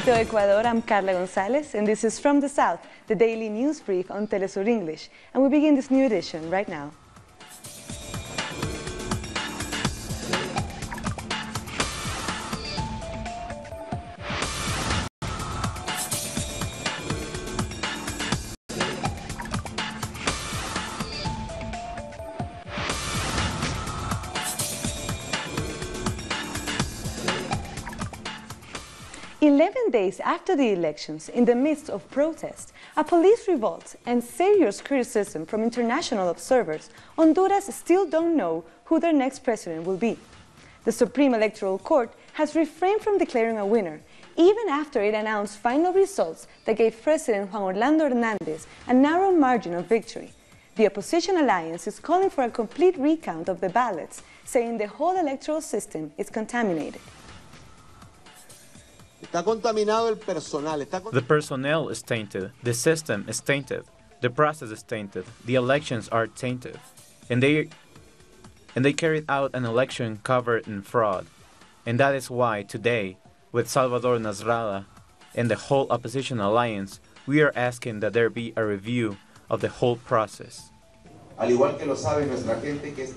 Quito, Ecuador, I'm Carla Gonzalez, and this is From the South, the daily news brief on Telesur English. And we begin this new edition right now. "11 days after the elections, in the midst of protests, a police revolt, and serious criticism from international observers, Honduras still don't know who their next president will be. The Supreme Electoral Court has refrained from declaring a winner, even after it announced final results that gave President Juan Orlando Hernández a narrow margin of victory. The opposition alliance is calling for a complete recount of the ballots, saying the whole electoral system is contaminated. The personnel is tainted, the system is tainted, the process is tainted, the elections are tainted, and they carried out an election covered in fraud. And that is why today, with Salvador Nasrallah and the whole opposition alliance, we are asking that there be a review of the whole process.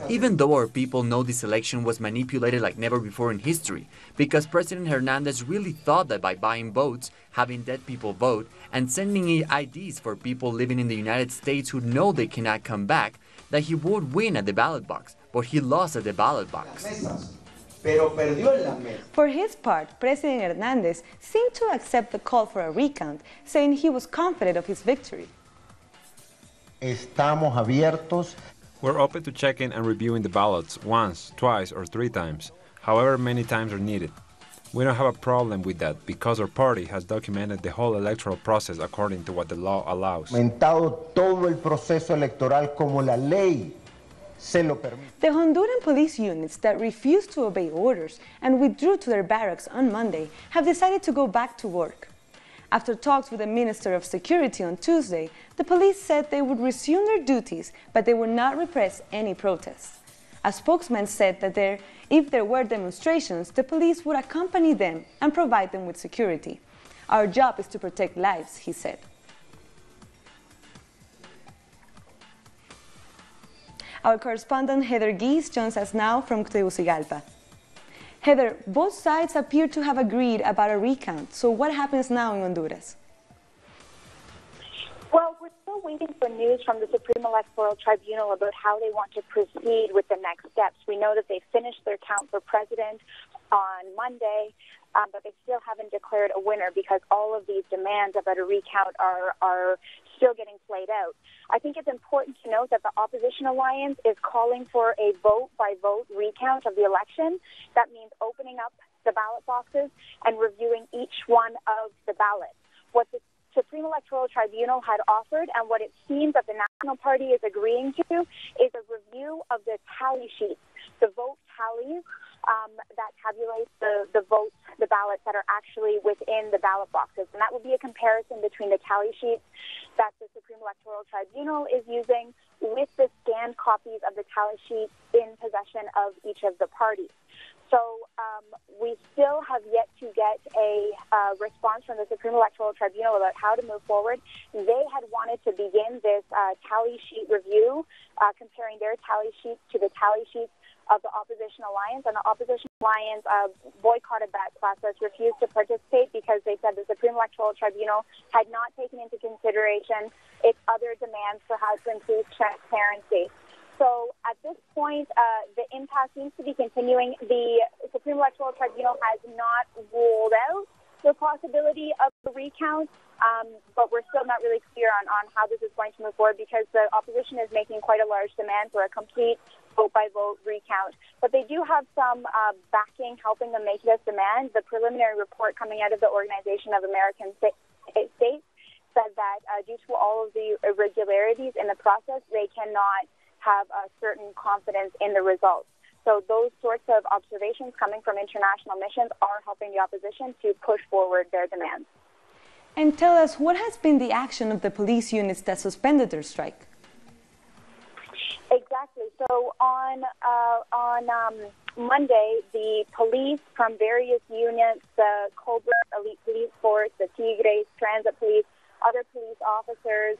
Even though our people know this election was manipulated like never before in history, because President Hernandez really thought that by buying votes, having dead people vote, and sending IDs for people living in the United States who know they cannot come back, that he would win at the ballot box, but he lost at the ballot box. For his part, President Hernandez seemed to accept the call for a recount, saying he was confident of his victory. We're open to checking and reviewing the ballots once, twice, or 3 times, however many times are needed. We don't have a problem with that because our party has documented the whole electoral process according to what the law allows. The Honduran police units that refused to obey orders and withdrew to their barracks on Monday have decided to go back to work. After talks with the Minister of Security on Tuesday, the police said they would resume their duties, but they would not repress any protests. A spokesman said that if there were demonstrations, the police would accompany them and provide them with security. "Our job is to protect lives," he said. Our correspondent Heather Geese joins us now from Tegucigalpa. Heather, both sides appear to have agreed about a recount, so what happens now in Honduras? Well, we're still waiting for news from the Supreme Electoral Tribunal about how they want to proceed with the next steps. We know that they finished their count for president on Monday, but they still haven't declared a winner because all of these demands about a recount are still getting played out. I think it's important to note that the opposition alliance is calling for a vote-by-vote recount of the election. That means opening up the ballot boxes and reviewing each one of the ballots. What the Supreme Electoral Tribunal had offered and what it seems that the National Party is agreeing to is a review of the tally sheets, the vote tallies that tabulate the votes, the ballots that are actually within the ballot boxes. And that will be a comparison between the tally sheets that the Supreme Electoral Tribunal is using with the scanned copies of the tally sheets in possession of each of the parties. So we still have yet to get a response from the Supreme Electoral Tribunal about how to move forward. They had wanted to begin this tally sheet review, comparing their tally sheets to the tally sheets of the opposition alliance, and the opposition alliance boycotted that process, refused to participate because they said the Supreme Electoral Tribunal had not taken into consideration its other demands for how to improve transparency. So at this point, the impasse seems to be continuing. The Supreme Electoral Tribunal has not ruled out the possibility of a recount, but we're still not really clear on how this is going to move forward because the opposition is making quite a large demand for a complete vote-by-vote recount. But they do have some backing helping them make this demand. The preliminary report coming out of the Organization of American States said that due to all of the irregularities in the process, they cannot have a certain confidence in the results. So those sorts of observations coming from international missions are helping the opposition to push forward their demands. And tell us, what has been the action of the police units that suspended their strike? Exactly. So on Monday, the police from various units, the Cobra Elite Police Force, the Tigres, Transit Police, other police officers,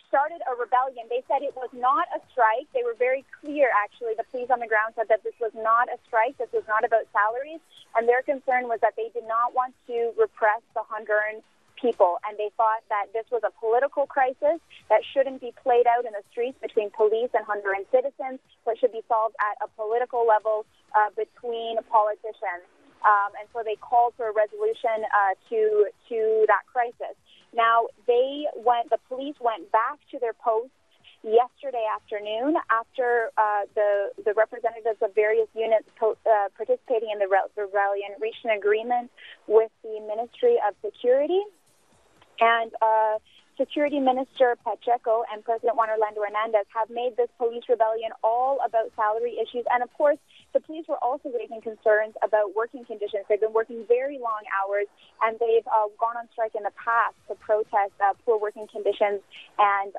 started a rebellion. They said it was not a strike. They were very clear, actually. The police on the ground said that this was not a strike. This was not about salaries. And their concern was that they did not want to repress the Honduran people. And they thought that this was a political crisis that shouldn't be played out in the streets between police and Honduran citizens, but should be solved at a political level between politicians. And so they called for a resolution to that crisis. Now, the police went back to their posts yesterday afternoon after the representatives of various units participating in the rebellion reached an agreement with the Ministry of Security. And Security Minister Pacheco and President Juan Orlando Hernandez have made this police rebellion all about salary issues. And, of course, the police were also raising concerns about working conditions. They've been working very long hours, and they've gone on strike in the past to protest poor working conditions and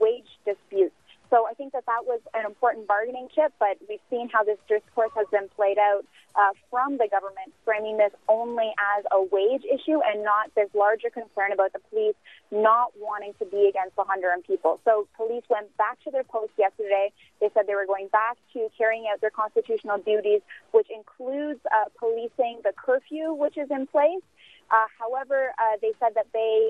wage disputes. So I think that was an important bargaining chip, but we've seen how this discourse has been played out from the government, framing this only as a wage issue and not this larger concern about the police not wanting to be against the Honduran people. So police went back to their posts yesterday. They said they were going back to carrying out their constitutional duties, which includes policing the curfew, which is in place. However, they said that they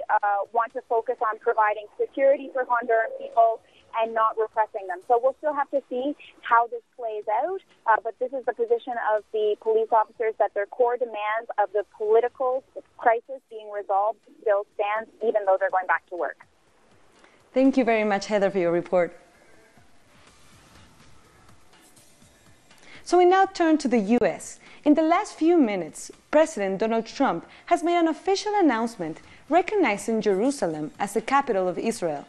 want to focus on providing security for Honduran people and not repressing them. So we'll still have to see how this plays out, but this is the position of the police officers, that their core demands of the political crisis being resolved still stands, even though they're going back to work. Thank you very much, Heather, for your report. So we now turn to the U.S. In the last few minutes, President Donald Trump has made an official announcement recognizing Jerusalem as the capital of Israel.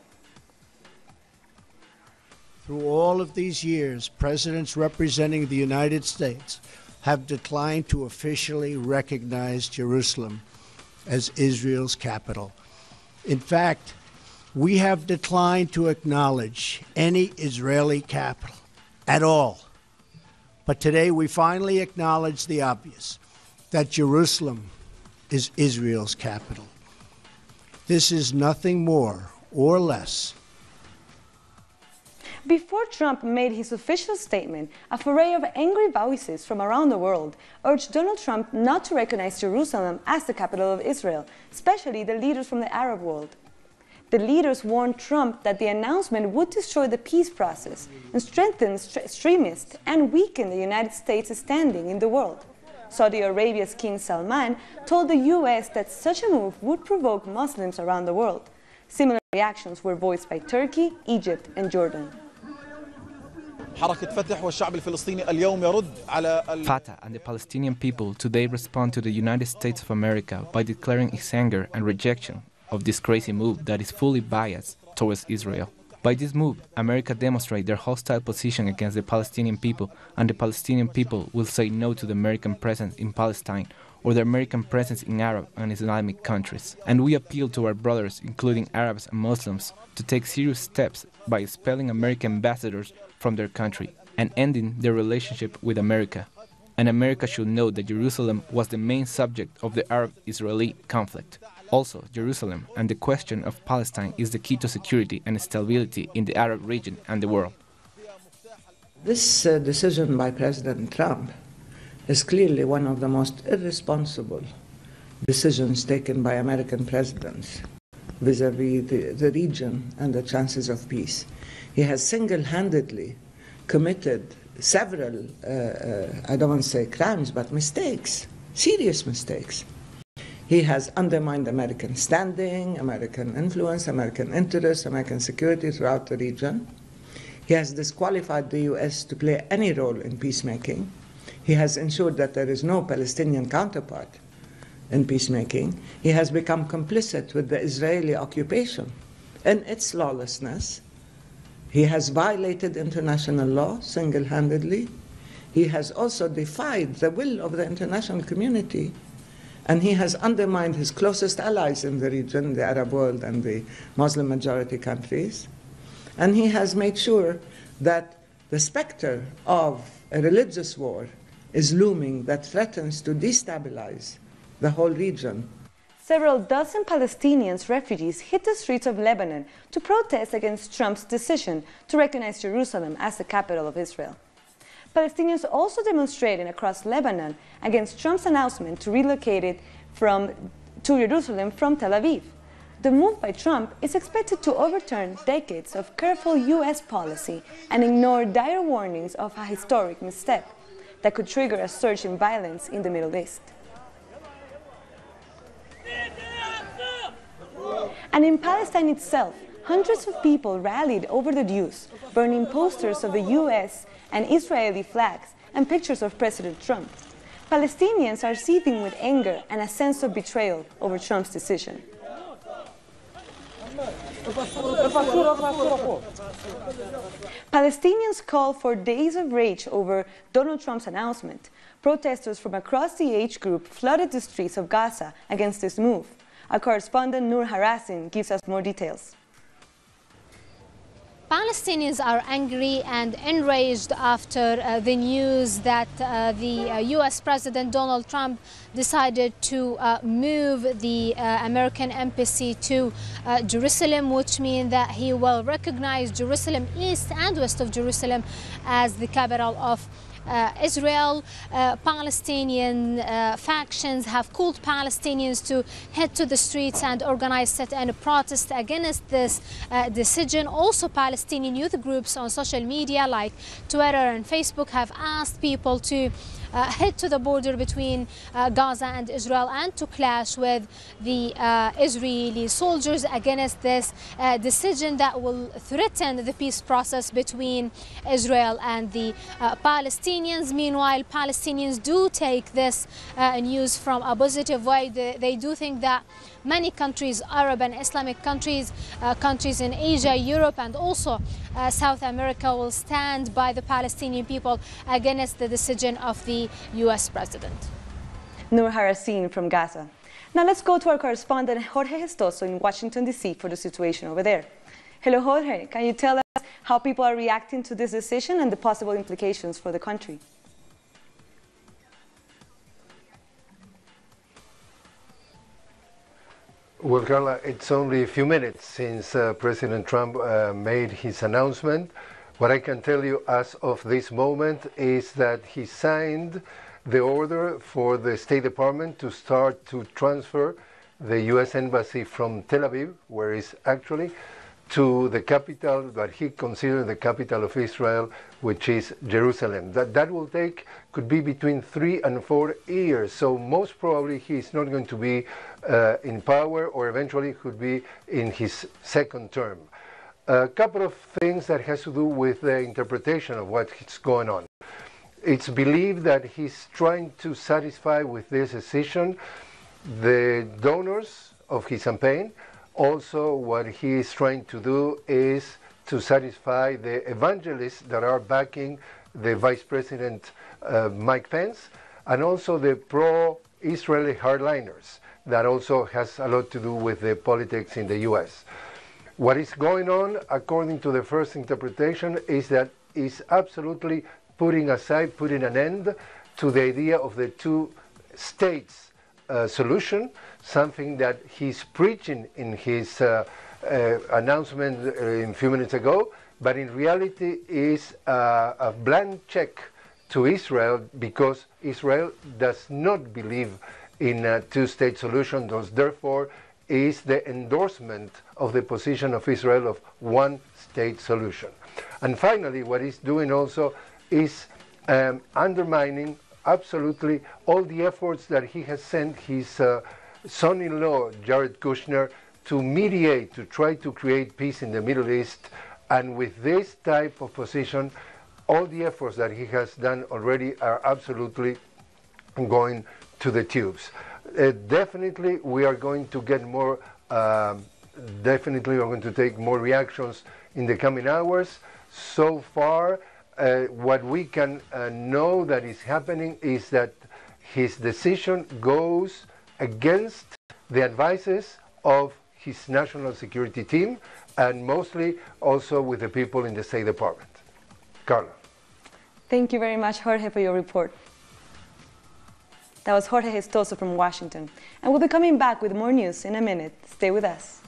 Through all of these years, presidents representing the United States have declined to officially recognize Jerusalem as Israel's capital. In fact, we have declined to acknowledge any Israeli capital at all. But today we finally acknowledge the obvious, that Jerusalem is Israel's capital. This is nothing more or less. Before Trump made his official statement, a foray of angry voices from around the world urged Donald Trump not to recognize Jerusalem as the capital of Israel, especially the leaders from the Arab world. The leaders warned Trump that the announcement would destroy the peace process and strengthen extremists and weaken the United States' standing in the world. Saudi Arabia's King Salman told the U.S. that such a move would provoke Muslims around the world. Similar reactions were voiced by Turkey, Egypt, and Jordan. Fatah and the Palestinian people today respond to the United States of America by declaring its anger and rejection of this crazy move that is fully biased towards Israel. By this move, America demonstrates their hostile position against the Palestinian people, and the Palestinian people will say no to the American presence in Palestine or the American presence in Arab and Islamic countries. And we appeal to our brothers, including Arabs and Muslims, to take serious steps by expelling American ambassadors from their country and ending their relationship with America. And America should know that Jerusalem was the main subject of the Arab-Israeli conflict. Also, Jerusalem and the question of Palestine is the key to security and stability in the Arab region and the world. This decision by President Trump is clearly one of the most irresponsible decisions taken by American presidents vis-à-vis the region and the chances of peace. He has single-handedly committed several, I don't want to say crimes, but mistakes, serious mistakes. He has undermined American standing, American influence, American interests, American security throughout the region. He has disqualified the U.S. to play any role in peacemaking. He has ensured that there is no Palestinian counterpart in peacemaking. He has become complicit with the Israeli occupation and its lawlessness. He has violated international law single-handedly. He has also defied the will of the international community, and he has undermined his closest allies in the region, the Arab world and the Muslim-majority countries. And he has made sure that The specter of a religious war is looming that threatens to destabilize the whole region. Several dozen Palestinian refugees hit the streets of Lebanon to protest against Trump's decision to recognize Jerusalem as the capital of Israel. Palestinians also demonstrating across Lebanon against Trump's announcement to relocate it to Jerusalem from Tel Aviv. The move by Trump is expected to overturn decades of careful U.S. policy and ignore dire warnings of a historic misstep that could trigger a surge in violence in the Middle East. And in Palestine itself, hundreds of people rallied over the news, burning posters of the U.S. and Israeli flags and pictures of President Trump. Palestinians are seething with anger and a sense of betrayal over Trump's decision. Palestinians called for days of rage over Donald Trump's announcement. Protesters from across the age group flooded the streets of Gaza against this move. Our correspondent Nur Harasin gives us more details. Palestinians are angry and enraged after the news that the U.S. President Donald Trump decided to move the American embassy to Jerusalem, which means that he will recognize Jerusalem, east and west of Jerusalem, as the capital of Israel. Palestinian factions have called Palestinians to head to the streets and organize sit-in protest against this decision. Also, Palestinian youth groups on social media like Twitter and Facebook have asked people to head to the border between Gaza and Israel and to clash with the Israeli soldiers against this decision that will threaten the peace process between Israel and the Palestinians. Meanwhile, Palestinians do take this news from a positive way. They do think that many countries, Arab and Islamic countries, countries in Asia, Europe, and also South America will stand by the Palestinian people against the decision of the U.S. president. Nur Harasin from Gaza. Now let's go to our correspondent Jorge Gestoso in Washington, D.C. for the situation over there. Hello, Jorge. Can you tell us how people are reacting to this decision and the possible implications for the country? Well, Carla, it's only a few minutes since President Trump made his announcement. What I can tell you as of this moment is that he signed the order for the State Department to start to transfer the U.S. Embassy from Tel Aviv, where it's actually, to the capital that he considered the capital of Israel, which is Jerusalem. That will take, could be between 3 and 4 years. So most probably he's not going to be in power, or eventually could be in his second term. A couple of things that has to do with the interpretation of what's going on. It's believed that he's trying to satisfy with this decision the donors of his campaign. Also, what he is trying to do is to satisfy the evangelists that are backing the Vice President Mike Pence, and also the pro-Israeli hardliners. That also has a lot to do with the politics in the U.S. What is going on, according to the first interpretation, is that he's absolutely putting an end to the idea of the two states solution, something that he's preaching in his announcement a few minutes ago, but in reality is a blank check to Israel, because Israel does not believe in a two-state solution, therefore is the endorsement of the position of Israel of one-state solution. And finally, what he's doing also is undermining absolutely all the efforts that he has sent his son-in-law, Jared Kushner, to mediate, to try to create peace in the Middle East. And with this type of position, all the efforts that he has done already are absolutely going to the tubes. Definitely we are going to get more, definitely we're going to take more reactions in the coming hours. So far, what we can know that is happening is that his decision goes against the advices of his national security team, and mostly also with the people in the State Department. Carla. Thank you very much, Jorge, for your report. That was Jorge Gestoso from Washington. And we'll be coming back with more news in a minute. Stay with us.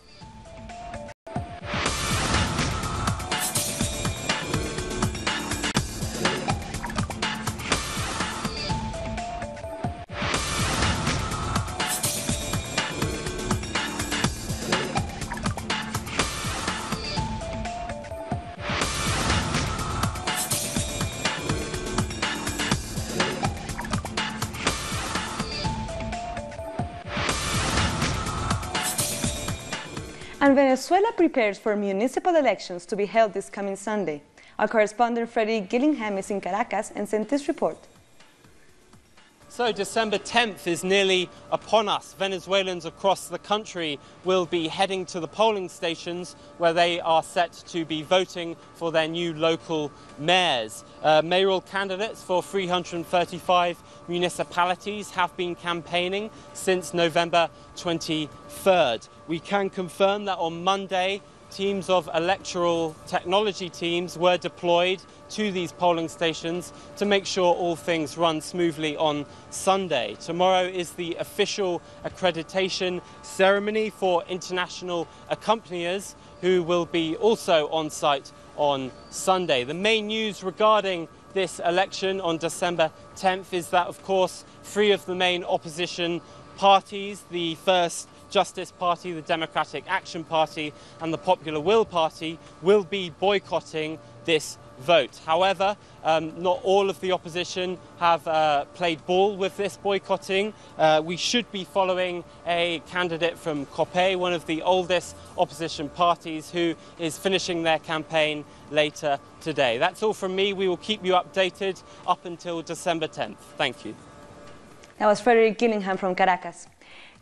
And Venezuela prepares for municipal elections to be held this coming Sunday. Our correspondent Freddie Gillingham is in Caracas and sent this report. So December 10th is nearly upon us. Venezuelans across the country will be heading to the polling stations where they are set to be voting for their new local mayors. Mayoral candidates for 335 municipalities have been campaigning since November 23rd. We can confirm that on Monday, teams of electoral technology teams were deployed to these polling stations to make sure all things run smoothly on Sunday. Tomorrow is the official accreditation ceremony for international accompaniers who will be also on site on Sunday. The main news regarding this election on December 10th is that, of course, three of the main opposition parties, the First Justice Party, the Democratic Action Party and the Popular Will Party, will be boycotting this vote. However, not all of the opposition have played ball with this boycotting. We should be following a candidate from COPE, one of the oldest opposition parties, who is finishing their campaign later today. That's all from me. We will keep you updated up until December 10th. Thank you. That was Frederick Gillingham from Caracas.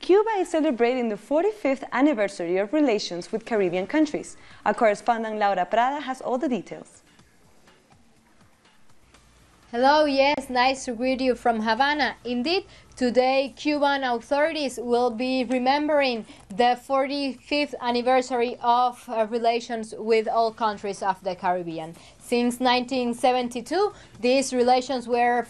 Cuba is celebrating the 45th anniversary of relations with Caribbean countries. Our correspondent Laura Prada has all the details. Hello, yes, nice to greet you from Havana. Indeed, today Cuban authorities will be remembering the 45th anniversary of relations with all countries of the Caribbean. Since 1972, these relations were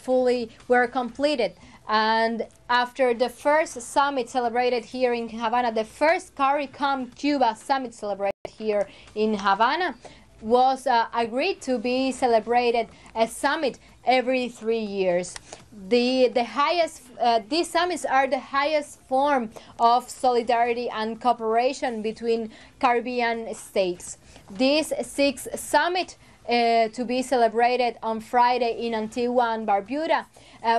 completed. And after the first summit celebrated here in Havana, the first CARICOM Cuba summit celebrated here in Havana, was agreed to be celebrated a summit every 3 years. These summits are the highest form of solidarity and cooperation between Caribbean states. This sixth summit to be celebrated on Friday in Antigua and Barbuda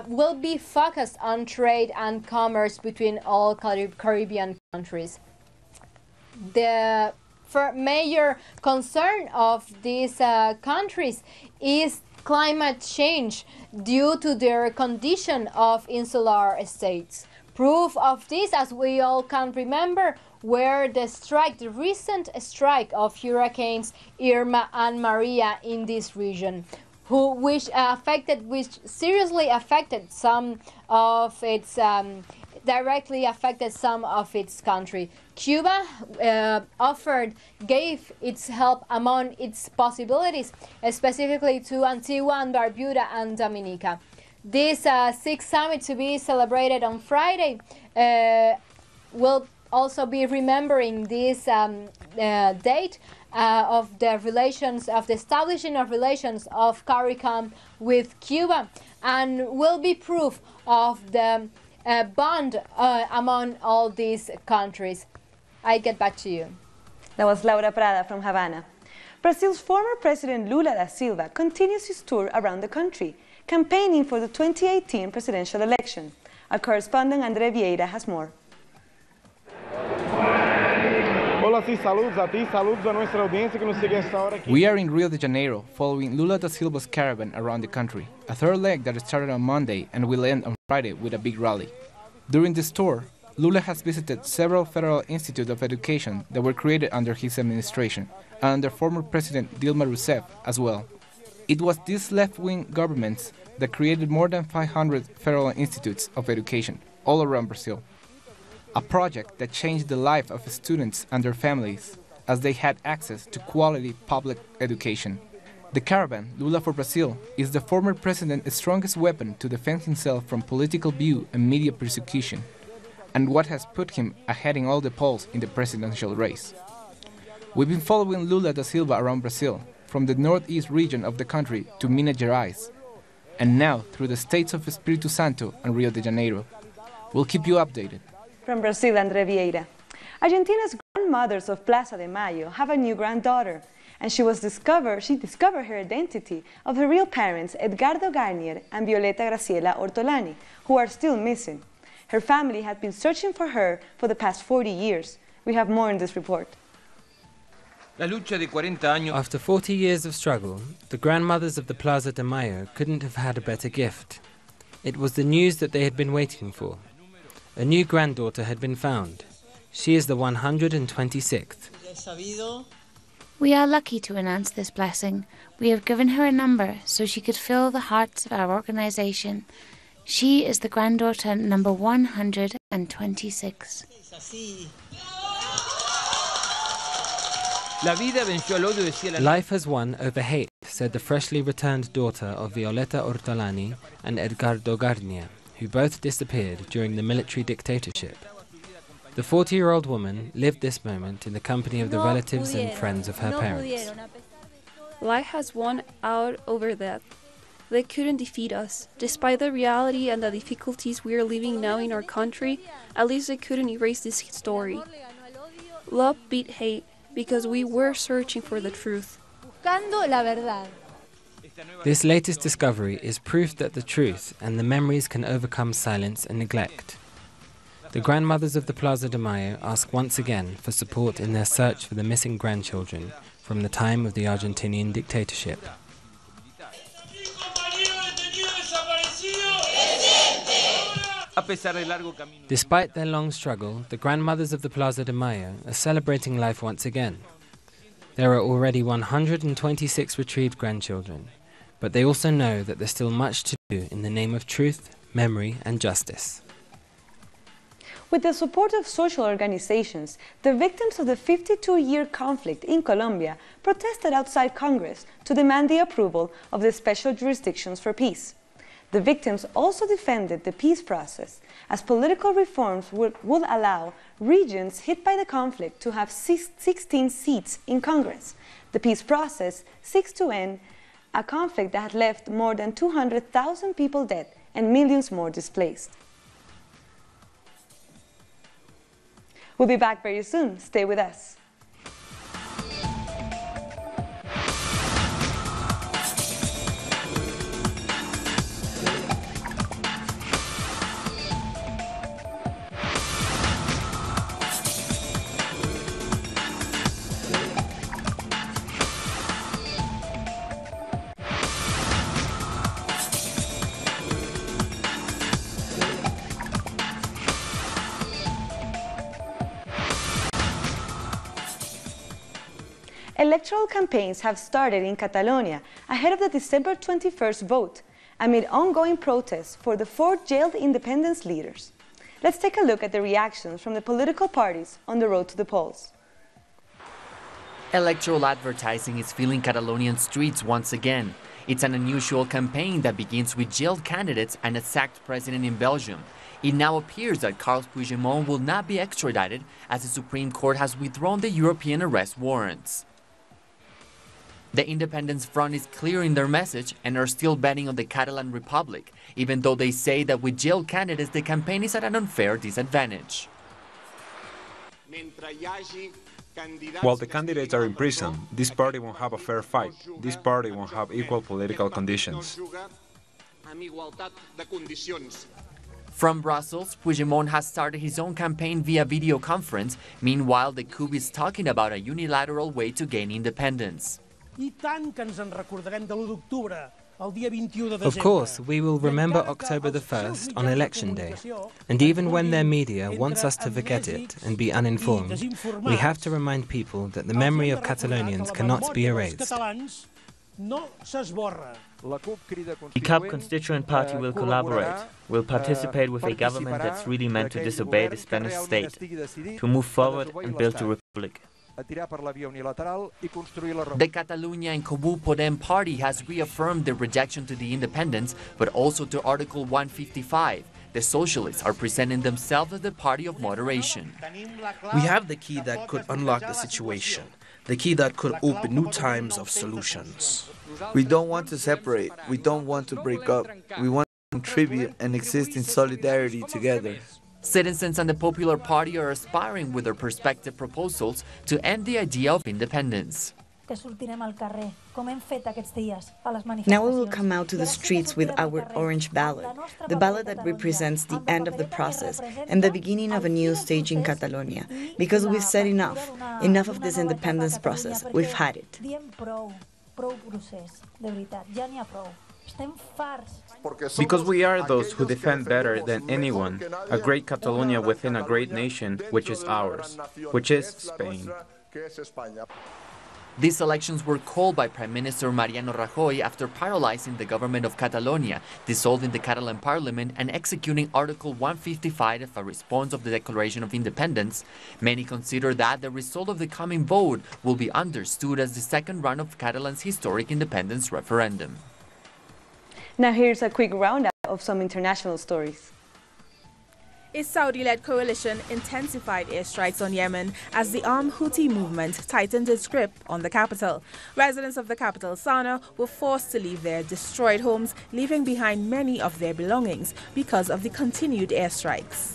will be focused on trade and commerce between all Caribbean countries. The major concern of these countries is climate change due to their condition of insular states. Proof of this, as we all can remember, were the recent strike of hurricanes Irma and Maria in this region, which seriously affected some of its directly affected some of its country. Cuba gave its help among its possibilities, specifically to Antigua and Barbuda and Dominica. This sixth summit to be celebrated on Friday will also be remembering this date of the establishing of relations of CARICOM with Cuba, and will be proof of the bond among all these countries. I get back to you. That was Laura Prada from Havana. Brazil's former President Lula da Silva continues his tour around the country, campaigning for the 2018 presidential election. Our correspondent Andre Vieira has more. We are in Rio de Janeiro, following Lula da Silva's caravan around the country, a third leg that started on Monday and will end on Friday with a big rally. During this tour, Lula has visited several federal institutes of education that were created under his administration, and under former President Dilma Rousseff as well. It was these left-wing governments that created more than 500 federal institutes of education all around Brazil. A project that changed the life of students and their families as they had access to quality public education. The caravan, Lula for Brazil, is the former president's strongest weapon to defend himself from political view and media persecution, and what has put him ahead in all the polls in the presidential race. We've been following Lula da Silva around Brazil, from the northeast region of the country to Minas Gerais, and now through the states of Espírito Santo and Rio de Janeiro. We'll keep you updated. From Brazil, André Vieira. Argentina's grandmothers of Plaza de Mayo have a new granddaughter, and she discovered her identity of her real parents, Edgardo Garnier and Violeta Graciela Ortolani, who are still missing. Her family had been searching for her for the past 40 years. We have more in this report. After 40 years of struggle, the grandmothers of the Plaza de Mayo couldn't have had a better gift. It was the news that they had been waiting for. A new granddaughter had been found. She is the 126th. We are lucky to announce this blessing. We have given her a number so she could fill the hearts of our organization. She is the granddaughter number 126. Life has won over hate, said the freshly returned daughter of Violeta Ortolani and Edgardo Garnier, who both disappeared during the military dictatorship. The 40-year-old woman lived this moment in the company of the relatives and friends of her parents. Life has won out over that. They couldn't defeat us. Despite the reality and the difficulties we are living now in our country, at least they couldn't erase this story. Love beat hate because we were searching for the truth. This latest discovery is proof that the truth and the memories can overcome silence and neglect. The grandmothers of the Plaza de Mayo ask once again for support in their search for the missing grandchildren from the time of the Argentinian dictatorship. Despite their long struggle, the grandmothers of the Plaza de Mayo are celebrating life once again. There are already 126 retrieved grandchildren, but they also know that there's still much to do in the name of truth, memory, and justice. With the support of social organizations, the victims of the 52-year conflict in Colombia protested outside Congress to demand the approval of the special jurisdictions for peace. The victims also defended the peace process, as political reforms would allow regions hit by the conflict to have 16 seats in Congress. The peace process seeks to end a conflict that had left more than 200,000 people dead and millions more displaced. We'll be back very soon. Stay with us. Electoral campaigns have started in Catalonia ahead of the December 21st vote, amid ongoing protests for the 4 jailed independence leaders. Let's take a look at the reactions from the political parties on the road to the polls. Electoral advertising is filling Catalonian streets once again. It's an unusual campaign that begins with jailed candidates and a sacked president in Belgium. It now appears that Carles Puigdemont will not be extradited as the Supreme Court has withdrawn the European arrest warrants. The Independence Front is clear in their message and are still betting on the Catalan Republic, even though they say that with jailed candidates the campaign is at an unfair disadvantage. While the candidates are in prison, this party won't have a fair fight. This party won't have equal political conditions. From Brussels, Puigdemont has started his own campaign via video conference. Meanwhile, the coup is talking about a unilateral way to gain independence. Of course, we will remember October the 1st on Election Day. And even when their media wants us to forget it and be uninformed, we have to remind people that the memory of Catalonians cannot be erased. The CUP constituent party will collaborate, will participate with a government that's really meant to disobey the Spanish state, to move forward and build the republic. The Catalunya and Comú Podem party has reaffirmed their rejection to the independence, but also to Article 155. The socialists are presenting themselves as the party of moderation. We have the key that could unlock the situation, the key that could open new times of solutions. We don't want to separate, we don't want to break up, we want to contribute and exist in solidarity together. Citizens and the Popular Party are aspiring with their prospective proposals to end the idea of independence. Now we will come out to the streets with our orange ballot, the ballot that represents the end of the process and the beginning of a new stage in Catalonia, because we've said enough of this independence process, we've had it. Because we are those who defend better than anyone a great Catalonia within a great nation, which is ours, which is Spain. These elections were called by Prime Minister Mariano Rajoy after paralyzing the government of Catalonia, dissolving the Catalan parliament and executing Article 155 as a response of the Declaration of Independence. Many consider that the result of the coming vote will be understood as the second round of Catalan's historic independence referendum. Now here's a quick roundup of some international stories. A Saudi-led coalition intensified airstrikes on Yemen as the armed Houthi movement tightened its grip on the capital. Residents of the capital, Sana'a, were forced to leave their destroyed homes, leaving behind many of their belongings because of the continued airstrikes.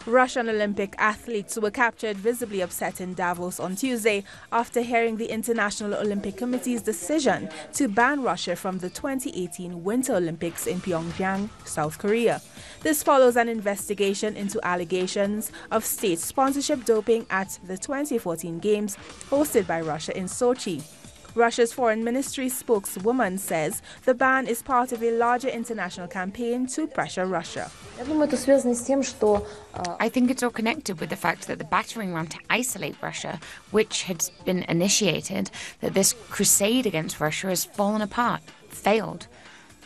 Russian Olympic athletes were captured visibly upset in Davos on Tuesday after hearing the International Olympic Committee's decision to ban Russia from the 2018 Winter Olympics in Pyongyang, South Korea. This follows an investigation into allegations of state sponsorship doping at the 2014 Games hosted by Russia in Sochi. Russia's foreign ministry spokeswoman says the ban is part of a larger international campaign to pressure Russia. I think it's all connected with the fact that the battering ram to isolate Russia, which had been initiated, that this crusade against Russia has fallen apart, failed.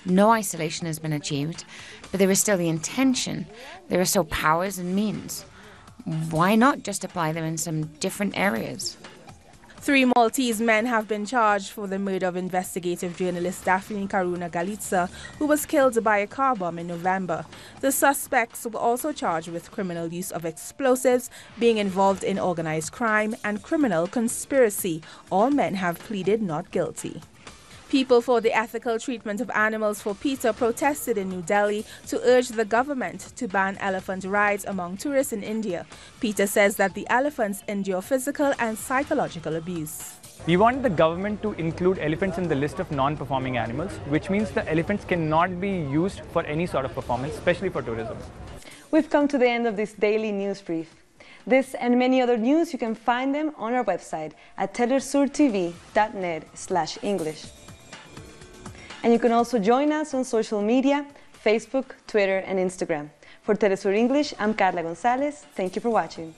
No isolation has been achieved, but there is still the intention. There are still powers and means. Why not just apply them in some different areas? 3 Maltese men have been charged for the murder of investigative journalist Daphne Caruana Galizia, who was killed by a car bomb in November. The suspects were also charged with criminal use of explosives, being involved in organized crime, and criminal conspiracy. All men have pleaded not guilty. People for the Ethical Treatment of Animals for PETA protested in New Delhi to urge the government to ban elephant rides among tourists in India. PETA says that the elephants endure physical and psychological abuse. We want the government to include elephants in the list of non-performing animals, which means the elephants cannot be used for any sort of performance, especially for tourism. We've come to the end of this daily news brief. This and many other news, you can find them on our website at telesurtv.net/English. And you can also join us on social media, Facebook, Twitter, and Instagram. For Telesur English, I'm Carla Gonzalez. Thank you for watching.